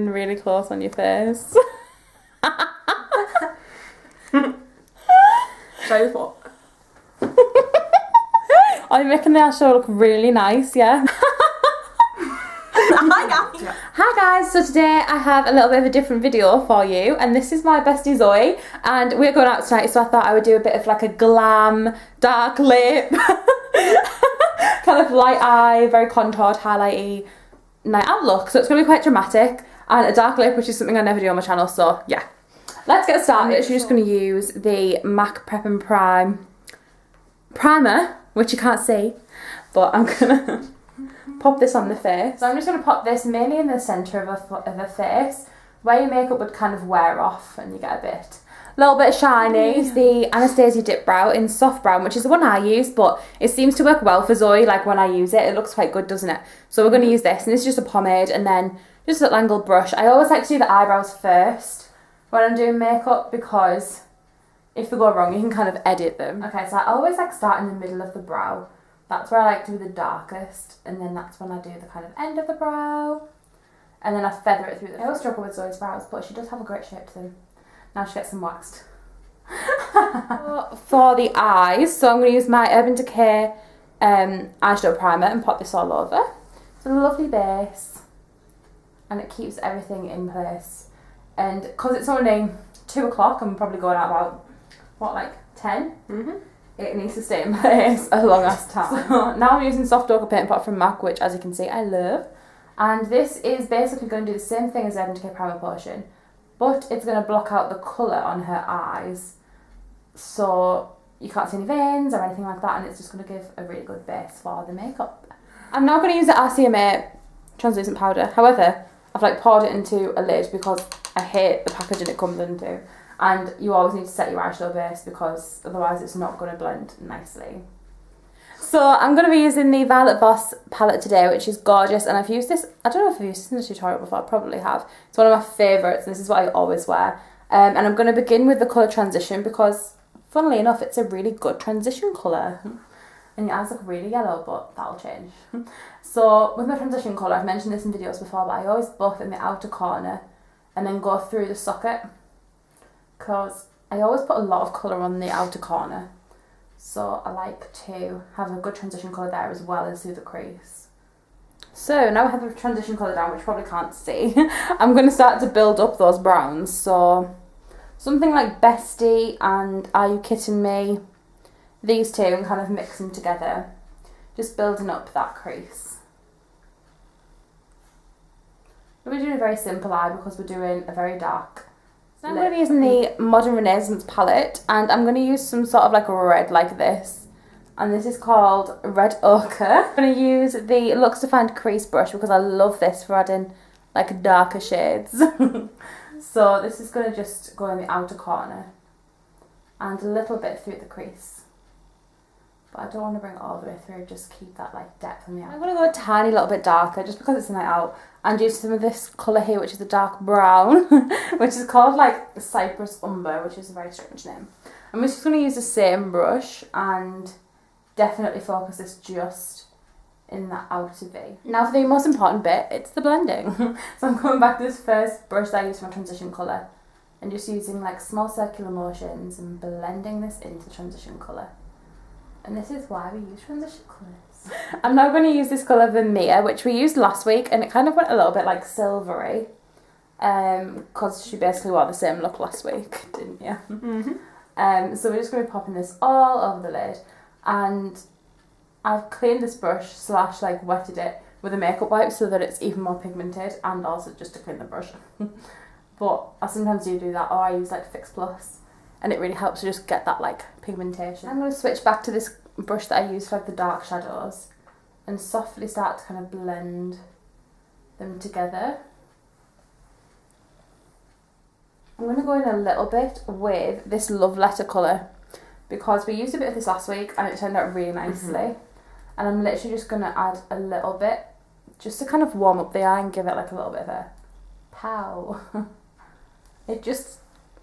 Really close on your face. Show the foot. Are you making the eyeshadow look really nice, yeah? Hi guys. Yeah. Hi guys, so today I have a little bit of a different video for you, and this is my bestie Zoe, and we're going out tonight, so I thought I would do a bit of like a glam, dark lip, kind of light eye, very contoured, highlighty night out look. So it's going to be quite dramatic, and a dark lip, which is something I never do on my channel, so yeah. Let's get started. I'm literally just going to use the MAC Prep and Prime primer, which you can't see, but I'm going to pop this on the face. So I'm just going to pop this mainly in the centre of a face where your makeup would kind of wear off and you get a little bit shiny. It's the Anastasia Dip Brow in Soft Brown, which is the one I use, but it seems to work well for Zoe. Like when I use it, it looks quite good, doesn't it? So we're going to use this, and this is just a pomade and then just a little angled brush. I always like to do the eyebrows first when I'm doing makeup, because if they go wrong, you can kind of edit them. Okay, so I always like start in the middle of the brow. That's where I like to do the darkest, and then that's when I do the kind of end of the brow, and then I feather it through. I always struggle with Zoe's brows, but she does have a great shape to them. Now she gets them waxed. For the eyes, so I'm going to use my Urban Decay eyeshadow primer and pop this all over. It's a lovely base, and it keeps everything in place. And because it's only 2 o'clock, I'm probably going out about, what, like 10? It needs to stay in place a long ass time. So now I'm using Soft Ochre Paint Pot from MAC, which as you can see I love. And this is basically going to do the same thing as Urban Decay Primer Potion, but it's going to block out the colour on her eyes, so you can't see any veins or anything like that, and it's just going to give a really good base for the makeup. I'm now going to use the RCMA translucent powder. However, I've like poured it into a lid because I hate the packaging it comes into. And you always need to set your eyeshadow base because otherwise it's not going to blend nicely. So I'm going to be using the Violet Voss palette today, which is gorgeous. And I've used this, I don't know if I've used this in a tutorial before, I probably have. It's one of my favourites, and this is what I always wear. And I'm going to begin with the colour transition because, funnily enough, it's a really good transition colour. And your eyes look really yellow, but that'll change. So with my transition colour, I've mentioned this in videos before, but I always buff in the outer corner and then go through the socket, because I always put a lot of colour on the outer corner, so I like to have a good transition colour there as well as through the crease. So now I have a transition colour down, which you probably can't see. I'm going to start to build up those browns, so something like Bestie and Are You Kidding Me, these two, and kind of mix them together, just building up that crease. We're doing a very simple eye because we're doing a very dark. So I'm going to be using the Modern Renaissance palette, and I'm going to use some sort of like red like this, and this is called Red Ochre. I'm going to use the Luxe Defined Crease brush because I love this for adding like darker shades. So this is going to just go in the outer corner and a little bit through the crease, but I don't want to bring it all the way through, just keep that like depth in the eye. I'm going to go a tiny little bit darker just because it's a night out, and use some of this colour here, which is a dark brown, which is called like Cypress Umber, which is a very strange name. I'm just going to use the same brush and definitely focus this just in that outer V. Now for the most important bit, it's the blending. So I'm going back to this first brush that I used for my transition colour and just using like small circular motions and blending this into the transition colour. And this is why we use transition colours. I'm now going to use this colour Vermeer, which we used last week, and it kind of went a little bit like silvery, because she basically wore the same look last week, didn't you? So we're just going to be popping this all over the lid, and I've cleaned this brush / like wetted it with a makeup wipe so that it's even more pigmented, and also just to clean the brush. But I sometimes do that, or I use like Fix Plus, and it really helps to just get that like pigmentation. I'm going to switch back to this brush that I use for like the dark shadows and softly start to kind of blend them together. I'm going to go in a little bit with this Love Letter colour because we used a bit of this last week and it turned out really nicely. And I'm literally just going to add a little bit just to kind of warm up the eye and give it like a little bit of a pow. It just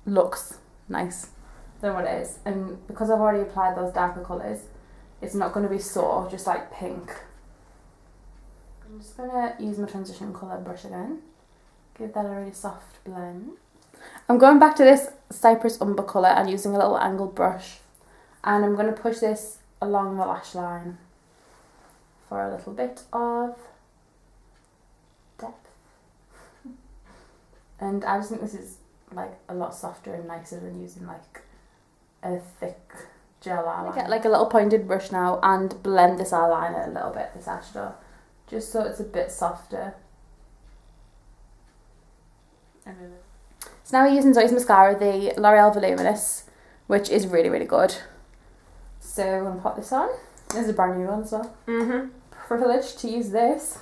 looks nice. Don't know what it is, and because I've already applied those darker colours, it's not going to be so just like pink. I'm just going to use my transition colour brush again Give that a really soft blend. I'm going back to this Cypress Umber colour and using a little angled brush. And I'm going to push this along the lash line for a little bit of depth. And I just think this is like a lot softer and nicer than using like a thick gel eyeliner. I get like a little pointed brush now and blend this eyeliner a little bit, this eyeshadow, just so it's a bit softer. So now we're using Zoe's mascara, the L'Oreal Voluminous, which is really, really good. So we're going to pop this on. This is a brand new one as well. Privileged to use this.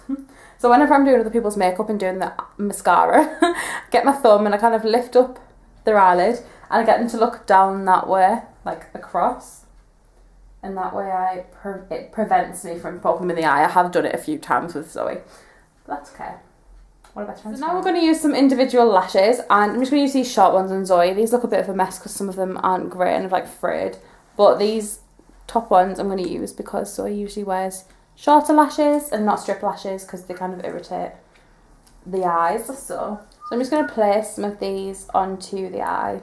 So whenever I'm doing other people's makeup and doing the mascara, I get my thumb and I kind of lift up their eyelid and I get them to look down that way, like across. And that way it prevents me from poking them in the eye. I have done it a few times with Zoe. But that's okay. What about so now we're going to use some individual lashes, and I'm just going to use these short ones on Zoe. These look a bit of a mess because some of them aren't great and are like frayed. But these top ones I'm going to use because Zoe usually wears shorter lashes and not strip lashes because they kind of irritate the eyes. So I'm just going to place some of these onto the eye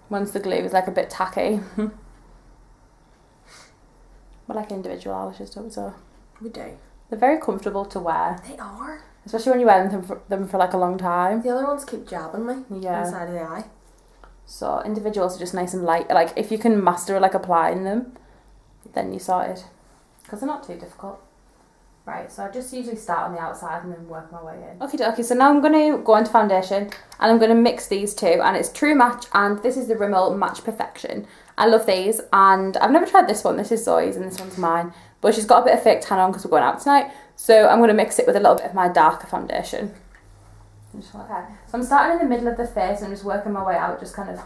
once the glue is like a bit tacky. But like individual lashes, don't we? So we do. They're very comfortable to wear. They are. Especially when you wear them for like a long time. The other ones keep jabbing me inside of the eye. So individuals are just nice and light. Like if you can master like applying them, then you sorted. Because they're not too difficult. Right, so I just usually start on the outside and then work my way in. Okay, so now I'm going to go into foundation and I'm going to mix these two. And it's True Match and this is the Rimmel Match Perfection. I love these and I've never tried this one. This is Zoe's and this one's mine. But she's got a bit of fake tan on because we're going out tonight. So I'm going to mix it with a little bit of my darker foundation. So I'm starting in the middle of the face and I'm just working my way out, just kind of...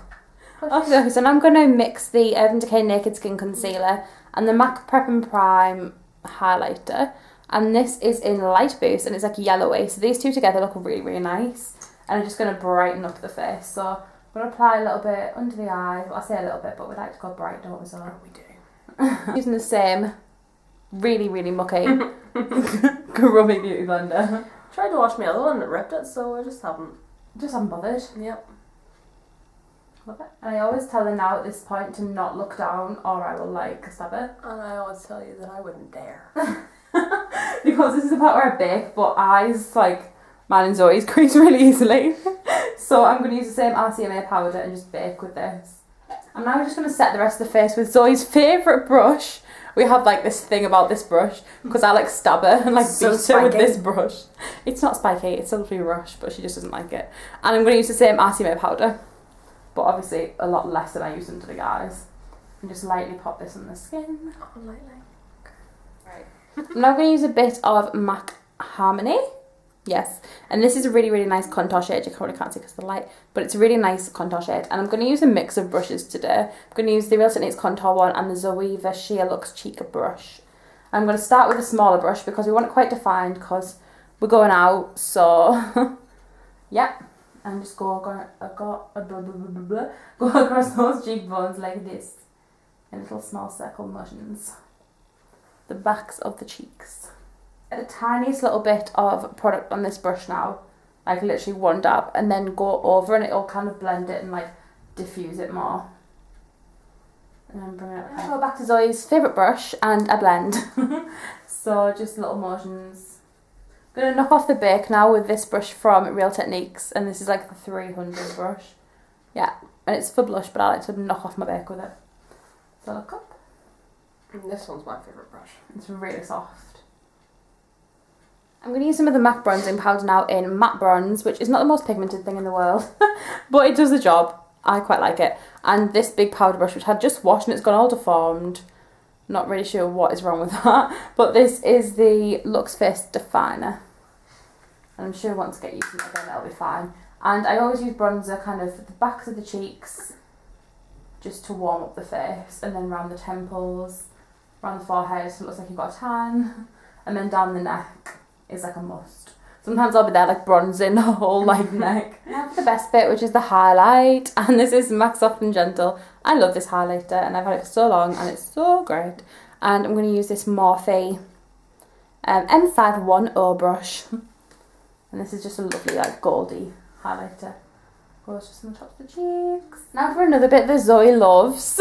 Okay, so now I'm going to mix the Urban Decay Naked Skin Concealer and the MAC Prep and Prime highlighter. And this is in Light Boost and it's like yellowy. So these two together look really, really nice. And I'm just going to brighten up the face. So I'm going to apply a little bit under the eye. Well, I say a little bit, but we like to go bright, don't we? So we do. Using the same really, really mucky grubby beauty blender. Tried to wash my other one and it ripped it, so I just haven't bothered. Yep. Love it. And I always tell her now at this point to not look down or I will like stab it. And I always tell you that I wouldn't dare. Because this is the part where I bake, but eyes, like mine and Zoe's, crease really easily. So I'm going to use the same RCMA powder and just bake with this. I'm now just going to set the rest of the face with Zoe's favourite brush. We have like this thing about this brush because I like stab her and like beat her with this brush. It's not spiky, it's a lovely brush, but she just doesn't like it. And I'm going to use the same RCMA powder, but obviously a lot less than I use under the eyes. And just lightly pop this on the skin. Oh, lightly. Right. I'm now going to use a bit of MAC Harmony. Yes, and this is a really, really nice contour shade. You probably can't see because of the light, but it's a really nice contour shade. And I'm going to use a mix of brushes today. I'm going to use the Real Techniques contour one and the Zoeva Sheer Lux Cheek brush. I'm going to start with a smaller brush because we want it quite defined because we're going out. So, yeah, and just go across those cheekbones like this in little small circle motions. The backs of the cheeks. The tiniest little bit of product on this brush now, like literally one dab, and then go over and it'll kind of blend it and like diffuse it more. And then bring it up. Go back to Zoe's favourite brush and a blend. So just little motions. I'm going to knock off the bake now with this brush from Real Techniques, and this is like the 300 brush. Yeah, and it's for blush, but I like to knock off my bake with it. So look up. This one's my favourite brush. It's really soft. I'm going to use some of the MAC bronzing powder now in matte bronze, which is not the most pigmented thing in the world, but it does the job. I quite like it. And this big powder brush, which I just washed and it's gone all deformed. Not really sure what is wrong with that, but this is the Lux Face Definer. And I'm sure once I get used to it again, it'll be fine. And I always use bronzer kind of at the backs of the cheeks, just to warm up the face, and then around the temples, around the forehead, so it looks like you've got a tan, and then down the neck is like a must. Sometimes I'll be there like bronzing the whole like neck. Now for the best bit, which is the highlight, and this is MAC Soft and Gentle. I love this highlighter and I've had it for so long and it's so great. And I'm going to use this Morphe M51O brush. And this is just a lovely like goldy highlighter. Goes just on the top of the cheeks. Now for another bit that Zoe loves.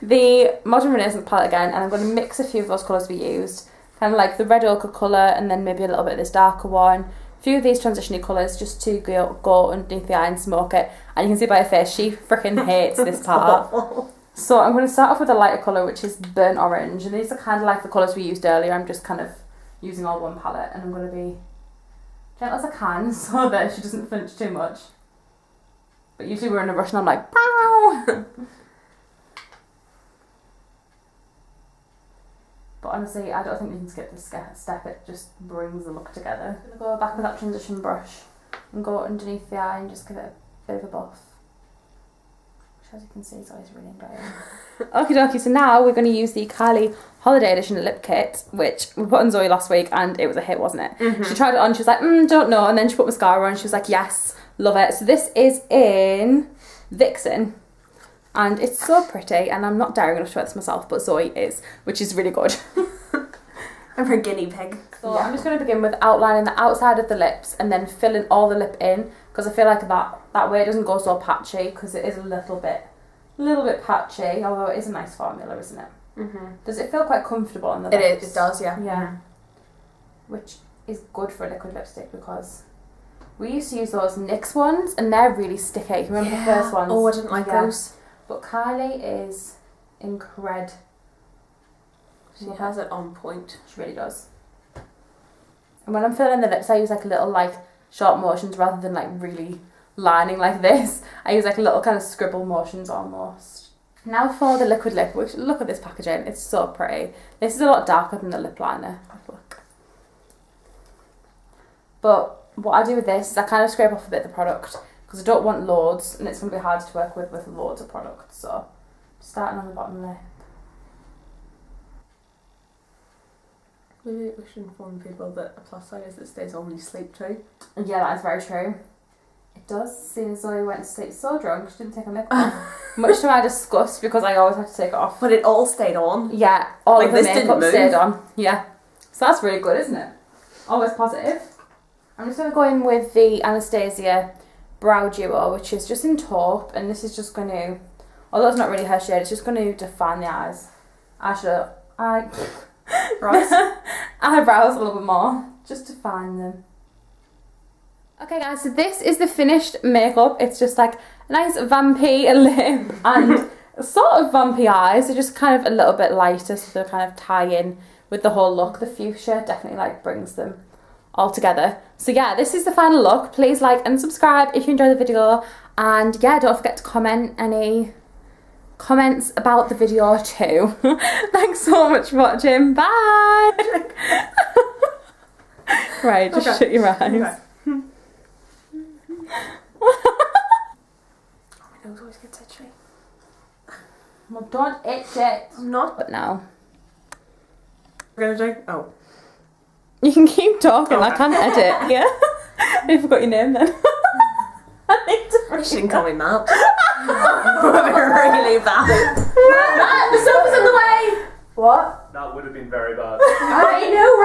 The Modern Renaissance palette again, and I'm going to mix a few of those colours we used. Kind of like the red ochre colour and then maybe a little bit of this darker one. A few of these transition colours just to go underneath the eye and smoke it. And you can see by her face, she freaking hates this part. So I'm going to start off with a lighter colour, which is burnt orange. And these are kind of like the colours we used earlier. I'm just kind of using all one palette, and I'm going to be gentle as I can so that she doesn't flinch too much. But usually we're in a rush and I'm like, pow! But honestly, I don't think we can skip this step. It just brings the look together. I'm going to go back with that transition brush and go underneath the eye and just give it a bit of a buff. Which, as you can see, is always really enjoying. Okie dokie, so now we're going to use the Kylie Holiday Edition lip kit, which we put on Zoe last week and it was a hit, wasn't it? Mm-hmm. She tried it on, she was like, don't know, and then she put mascara on and she was like, yes, love it. So this is in Vixen. And it's so pretty, and I'm not daring enough to wear this myself, but Zoe is, which is really good. I'm her guinea pig. So yeah. I'm just going to begin with outlining the outside of the lips and then filling all the lip in, because I feel like that way it doesn't go so patchy, because it is a little bit patchy, although it is a nice formula, isn't it? Mm-hmm. Does it feel quite comfortable on the lips? It does, yeah. Yeah. Mm-hmm. Which is good for a liquid lipstick, because we used to use those NYX ones, and they're really sticky. Remember the first ones? Oh, I didn't like those. But Kylie is incred. She has it on point. She really does. And when I'm filling the lips, I use like a little like sharp motions rather than like really lining like this. I use like a little kind of scribble motions almost. Now for the liquid lip, which look at this packaging, it's so pretty. This is a lot darker than the lip liner. Look. But what I do with this is I kind of scrape off a bit of the product, because I don't want loads, and it's going to be hard to work with loads of product. So, starting on the bottom lip. Maybe we should inform people that a plus size that stays on when you sleep too. Yeah, that is very true. It does, seeing as Zoe went to sleep so drunk, she didn't take her makeup off. Much to my disgust, because I always have to take it off. But it all stayed on. Yeah, all like of the this makeup didn't stayed on. Yeah. So that's really good, isn't it? Always positive. I'm just going to go in with the Anastasia Brow Duo, which is just in taupe, and this is just going to, although it's not really her shade, it's just going to define the eyes. Eyebrows a little bit more, just define them. Okay guys, so this is the finished makeup. It's just like a nice vampy lip and sort of vampy eyes. They're just kind of a little bit lighter, so they'll kind of tie in with the whole look. The fuchsia definitely like brings them all together. So yeah, this is the final look. Please like and subscribe if you enjoyed the video, and yeah, don't forget to comment any comments about the video too. Thanks so much for watching. Bye. Right, just shut your eyes. Okay. My nose always gets itchy. Well, don't itch it. I'm not. But now We're gonna do. Oh. you can keep talking. Okay. I can't edit. Yeah. I forgot your name then. I need to. You shouldn't call me Matt. Really bad. Matt, the sofa's in the way. What? That would have been very bad. I know.